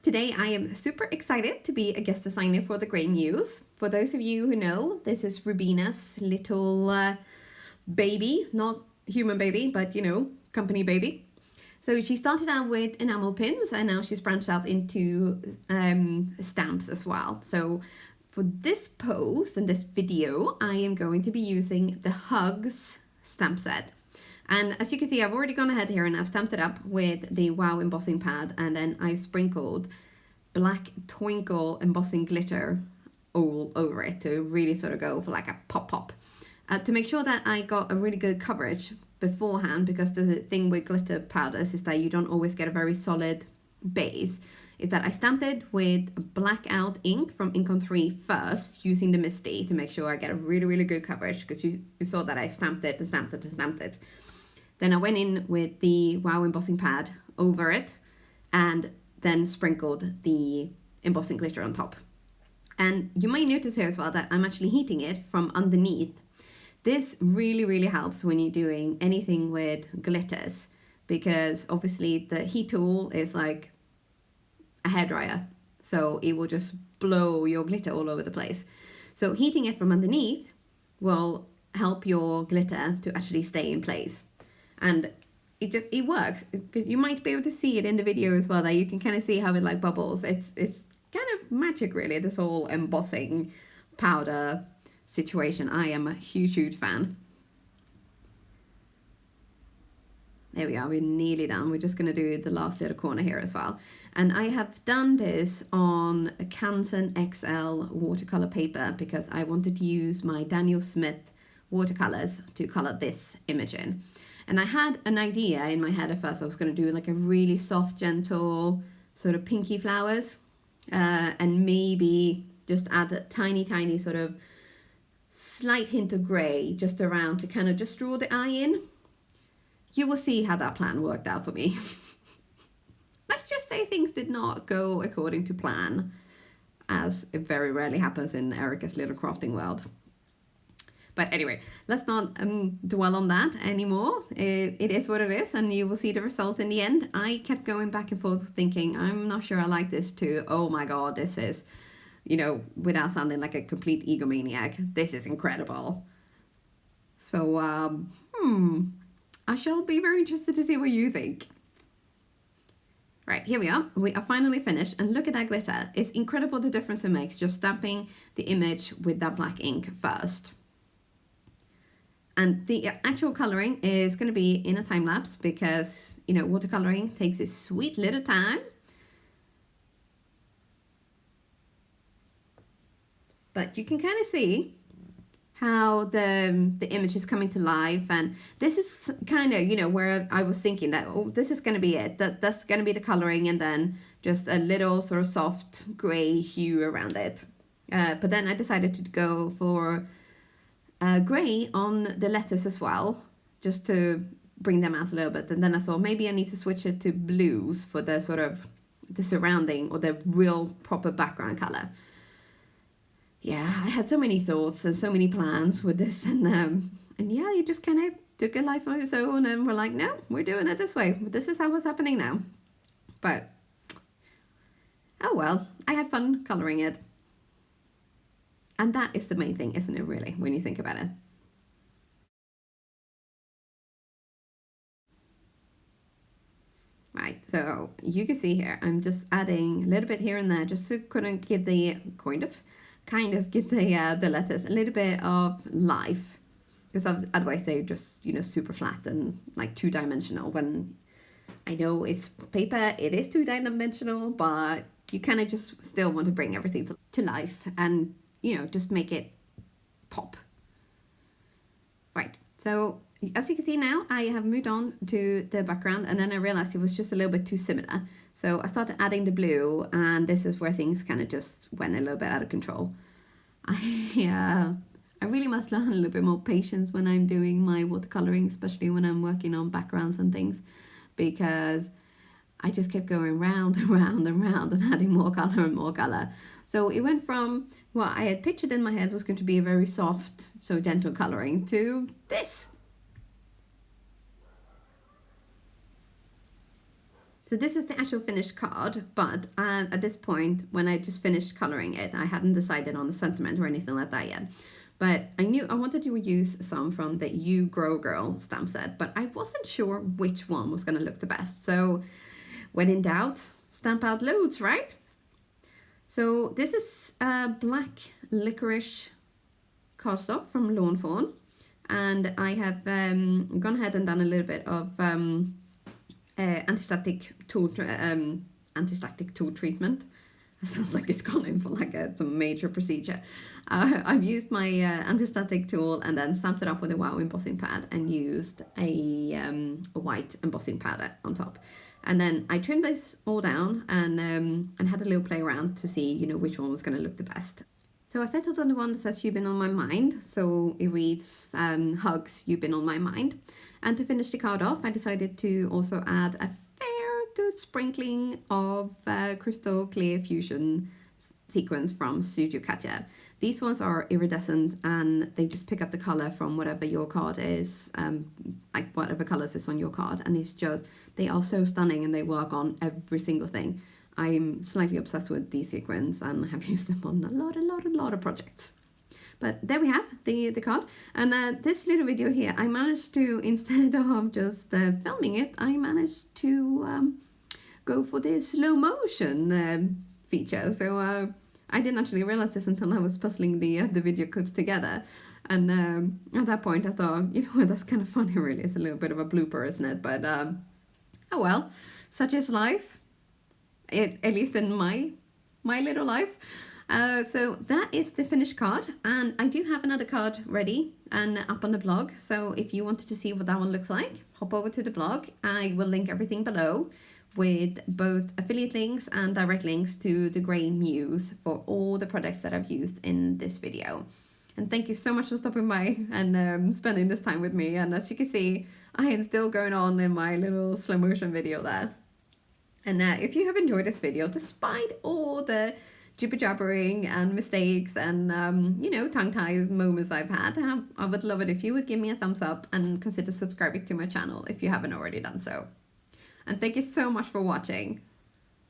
Today I am super excited to be a guest designer for the Gray Muse. For those of you who know, this is Rubeena's little baby, not human baby, but company baby. So she started out with enamel pins and now she's branched out into stamps as well. So for this post and this video, I am going to be using the Hugs stamp set. And as you can see, I've already gone ahead here and I've stamped it up with the Wow embossing pad, and then I sprinkled black twinkle embossing glitter all over it to really sort of go for like a pop. To make sure that I got a really good coverage beforehand, because the thing with glitter powders is that you don't always get a very solid base, is that I stamped it with blackout ink from Ink on 3 first, using the Misty to make sure I get a really good coverage, because you saw that I stamped it. Then I went in with the Wow embossing pad over it and then sprinkled the embossing glitter on top. And you might notice here as well that I'm actually heating it from underneath. This really helps when you're doing anything with glitters, because obviously the heat tool is like a hairdryer, so it will just blow your glitter all over the place. So heating it from underneath will help your glitter to actually stay in place. And it works. You might be able to see it in the video as well, that you can kind of see how it like bubbles. It's kind of magic really, this whole embossing powder situation. I am a huge fan. There we are, we're nearly done. We're just going to do the last little corner here as well. And I have done this on a Canson XL watercolor paper because I wanted to use my Daniel Smith watercolors to color this image in. And I had an idea in my head at first. I was going to do like a really soft, gentle sort of pinky flowers, and maybe just add a tiny sort of slight hint of gray just around to kind of just draw the eye in. You will see how that plan worked out for me. Let's just say things did not go according to plan, as it very rarely happens in Erica's little crafting world. But anyway, let's not dwell on that anymore. It is what it is, and you will see the result in the end. I kept going back and forth thinking, I'm not sure I like this, to, oh my god, this is, without sounding like a complete egomaniac, this is incredible. So, I shall be very interested to see what you think. Right, here we are. We are finally finished, and look at that glitter. It's incredible the difference it makes just stamping the image with that black ink first. And the actual coloring is going to be in a time lapse because, watercoloring takes its sweet little time. But you can kind of see how the image is coming to life. And this is kind of, where I was thinking that, oh, this is going to be it. That's going to be the coloring, and then just a little sort of soft gray hue around it. But then I decided to go for gray on the letters as well, just to bring them out a little bit. And then I thought maybe I need to switch it to blues for the sort of the surrounding or the real proper background color. Yeah, I had so many thoughts and so many plans with this, and yeah, you just kind of took a life of its own and we're like, no, we're doing it this way. This is how it's happening now. But oh well, I had fun coloring it. And that is the main thing, isn't it, really, when you think about it? Right, so you can see here, I'm just adding a little bit here and there, just to give the kind of give the letters a little bit of life, because otherwise they're just super flat and like two-dimensional. When I know it's paper, it is two-dimensional, but you kind of just still want to bring everything to life and just make it pop. Right, so as you can see now, I have moved on to the background, and then I realized it was just a little bit too similar. So I started adding the blue, and this is where things kind of just went a little bit out of control. I really must learn a little bit more patience when I'm doing my watercoloring, especially when I'm working on backgrounds and things, because I just kept going round and round and round and adding more color and more color. So it went from what I had pictured in my head was going to be a very soft, so gentle coloring, to this. So this is the actual finished card, but at this point, when I just finished coloring it, I hadn't decided on the sentiment or anything like that yet. But I knew I wanted to use some from the You Grow Girl stamp set, but I wasn't sure which one was going to look the best. So when in doubt, stamp out loads, right? So this is black licorice cardstock from Lawn Fawn, and I have gone ahead and done a little bit of anti-static tool treatment. It sounds like it's gone in for like some major procedure. I've used my anti-static tool and then stamped it up with a WOW embossing pad and used a white embossing powder on top. And then I trimmed this all down and had a little play around to see, you know, which one was going to look the best. So I settled on the one that says You've Been On My Mind. So it reads, hugs, you've been on my mind. And to finish the card off, I decided to also add a fair good sprinkling of crystal clear fusion sequins from Studio Katja. These ones are iridescent and they just pick up the color from whatever your card is, like whatever colors is on your card. And it's just, they are so stunning and they work on every single thing. I'm slightly obsessed with these sequins and have used them on a lot of projects. But there we have the card. And this little video here, I managed to, instead of just filming it, I managed to go for the slow motion feature. So I didn't actually realize this until I was puzzling the video clips together. And at that point I thought, you know what, that's kind of funny really. It's a little bit of a blooper, isn't it? But oh well, such is life. At least in my little life. So that is the finished card, and I do have another card ready and up on the blog. So if you wanted to see what that one looks like, hop over to the blog. I will link everything below with both affiliate links and direct links to the Gray Muse for all the products that I've used in this video. And thank you so much for stopping by and spending this time with me. And as you can see, I am still going on in my little slow motion video there. And if you have enjoyed this video, despite all the jibber-jabbering and mistakes and, you know, tongue-tied moments I've had, I would love it if you would give me a thumbs up and consider subscribing to my channel if you haven't already done so. And thank you so much for watching.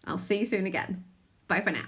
I'll see you soon again. Bye for now.